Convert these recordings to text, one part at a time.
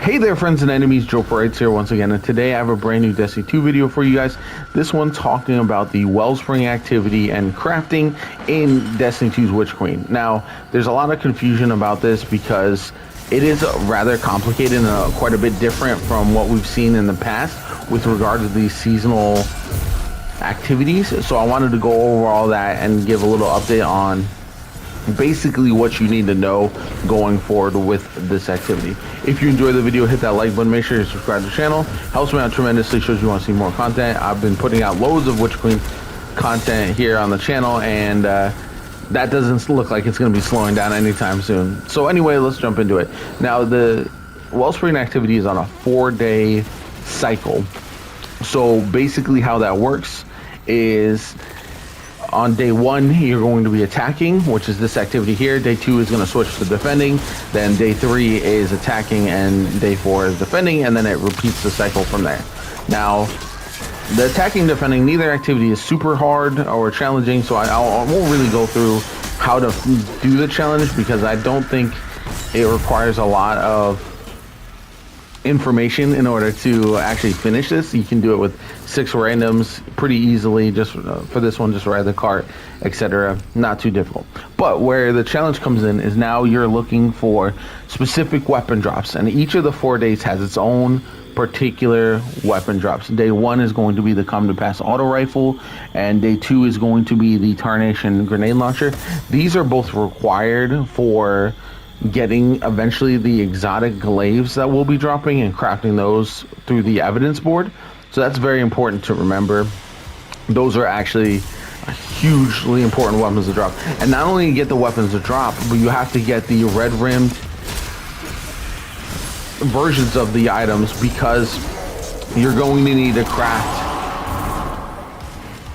Hey there friends and enemies, JoPaWrites here once again, and today I have a brand new Destiny 2 video for you guys. This one talking about the Wellspring activity and crafting in Destiny 2's Witch Queen. Now, there's a lot of confusion about this because it is rather complicated and quite a bit different from what we've seen in the past with regard to these seasonal activities. So I wanted to go over all that and give a little update on basically what you need to know going forward with this activity. If you enjoy the video, hit that like button, make sure you subscribe to the channel. Helps me out tremendously, shows you want to see more content. I've been putting out loads of Witch Queen content here on the channel, and that doesn't look like it's going to be slowing down anytime soon. So anyway, let's jump into it. Now, the Wellspring activity is on a 4-day cycle. So basically how that works is on day 1, you're going to be attacking, which is this activity here. Day 2 is going to switch to defending. Then day 3 is attacking, and day 4 is defending, and then it repeats the cycle from there. Now, the attacking, defending, neither activity is super hard or challenging, so I won't really go through how to do the challenge because I don't think it requires a lot of information in order to actually finish this. You can do it with 6 randoms pretty easily. Just for this one, just ride the cart, etc. Not too difficult. But where the challenge comes in is now you're looking for specific weapon drops, and each of the 4 days has its own particular weapon drops. Day 1 is going to be the Come to Pass auto rifle, and day 2 is going to be the Tarnation grenade launcher. These are both required for getting eventually the exotic glaives that we'll be dropping and crafting those through the evidence board. So that's very important to remember. Those are actually hugely important weapons to drop. And not only you get the weapons to drop, but you have to get the red rimmed versions of the items, because you're going to need to craft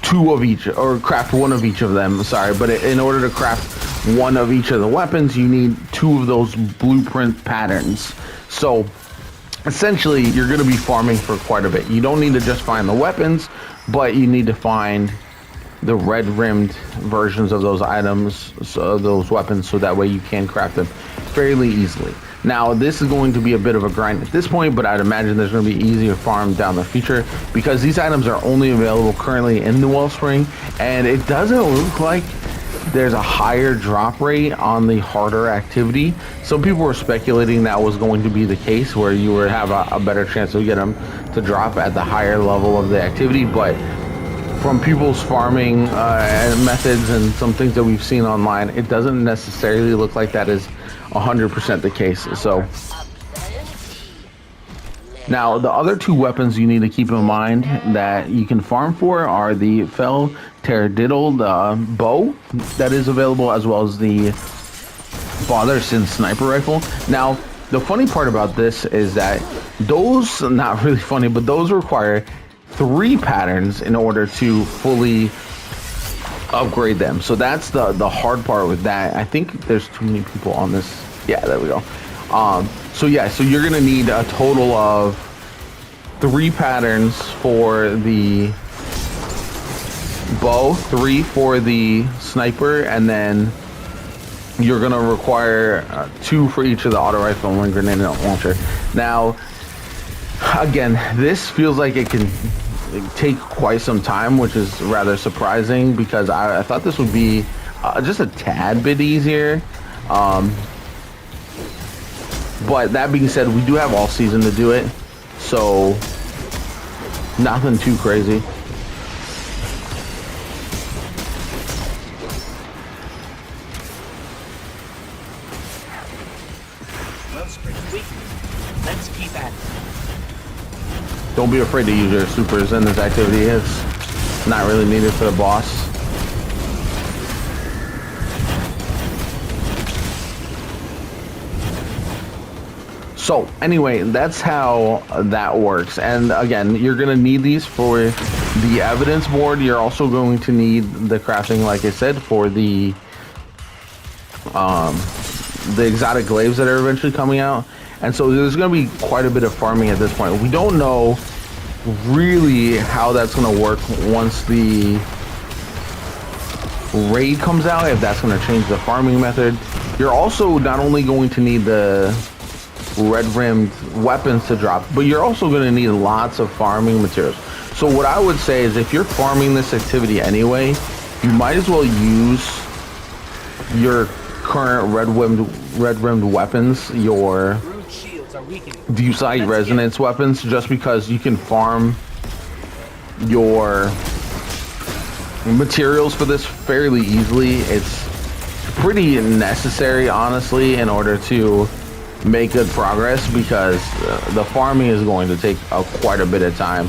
2 of each, or craft 1 of each of them, sorry. But in order to craft 1 of each of the weapons, you need 2 of those blueprint patterns. So essentially you're going to be farming for quite a bit. You don't need to just find the weapons, but you need to find the red rimmed versions of those items, so those weapons, so that way you can craft them fairly easily. Now, this is going to be a bit of a grind at this point, but I'd imagine there's going to be easier farm down the future because these items are only available currently in the Wellspring, and it doesn't look like there's a higher drop rate on the harder activity. Some people were speculating that was going to be the case, where you would have a better chance of getting them to drop at the higher level of the activity, but from people's farming methods and some things that we've seen online, it doesn't necessarily look like that is 100% the case. So now, the other 2 weapons you need to keep in mind that you can farm for are the Fell Teradiddle, the bow that is available, as well as the Botherston sniper rifle. Now, the funny part about this is that those, not really funny, but those require 3 patterns in order to fully upgrade them. So that's the hard part with that. I think there's too many people on this. Yeah, there we go. So yeah, so you're gonna need a total of 3 patterns for the bow, 3 for the sniper, and then you're gonna require 2 for each of the auto rifle and 1 grenade launcher. Now, again, this feels like it can take quite some time, which is rather surprising because I thought this would be just a tad bit easier. But that being said, we do have all season to do it, so nothing too crazy. Let's keep at it. Don't be afraid to use your supers in this activity. It's not really needed for the boss. So anyway, that's how that works. And again, you're going to need these for the evidence board. You're also going to need the crafting, like I said, for the exotic glaives that are eventually coming out. And so there's going to be quite a bit of farming at this point. We don't know really how that's going to work once the raid comes out, if that's going to change the farming method. You're also not only going to need the red-rimmed weapons to drop, but you're also going to need lots of farming materials. So what I would say is if you're farming this activity anyway, you might as well use your current red-rimmed weapons, your Fusite resonance weapons, just because you can farm your materials for this fairly easily. It's pretty necessary, honestly, in order to make good progress, because the farming is going to take quite a bit of time.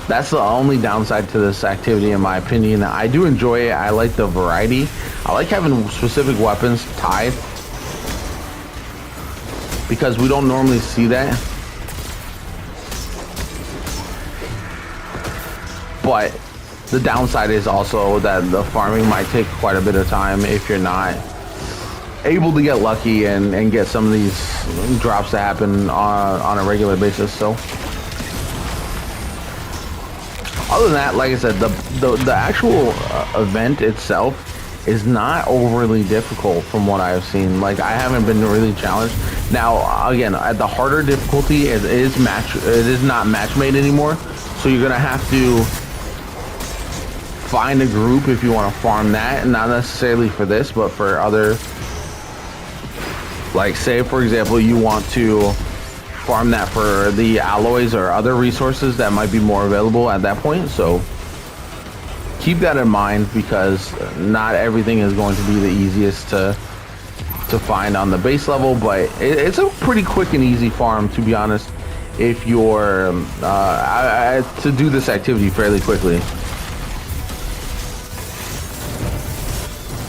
That's the only downside to this activity, in my opinion. I do enjoy it. I like the variety. I like having specific weapons tied, because we don't normally see that. But the downside is also that the farming might take quite a bit of time if you're not able to get lucky and get some of these drops to happen on a regular basis. So other than that, like I said, the actual event itself is not overly difficult from what I've seen. Like, I haven't been really challenged. Now, again, at the harder difficulty, it is not match made anymore. So you're gonna have to find a group if you want to farm that, not necessarily for this, but for other, like, say for example you want to farm that for the alloys or other resources that might be more available at that point. So keep that in mind, because not everything is going to be the easiest to find on the base level, but it's a pretty quick and easy farm, to be honest, if you're to do this activity fairly quickly.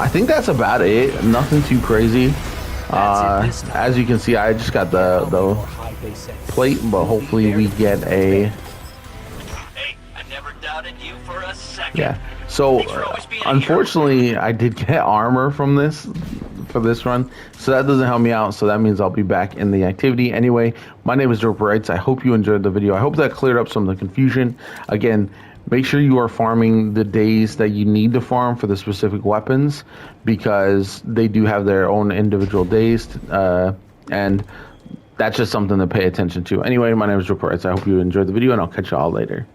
I think that's about it. Nothing too crazy. As you can see, I just got the plate, but hopefully we get a... Hey, I never doubted you for a second. Yeah. So unfortunately, I did get armor from this for this run, so that doesn't help me out. So that means I'll be back in the activity anyway. My name is JoPaWrites. I hope you enjoyed the video. I hope that cleared up some of the confusion. Again, make sure you are farming the days that you need to farm for the specific weapons, because they do have their own individual days, and that's just something to pay attention to. Anyway, my name is JoPaWrites. I hope you enjoyed the video, and I'll catch you all later.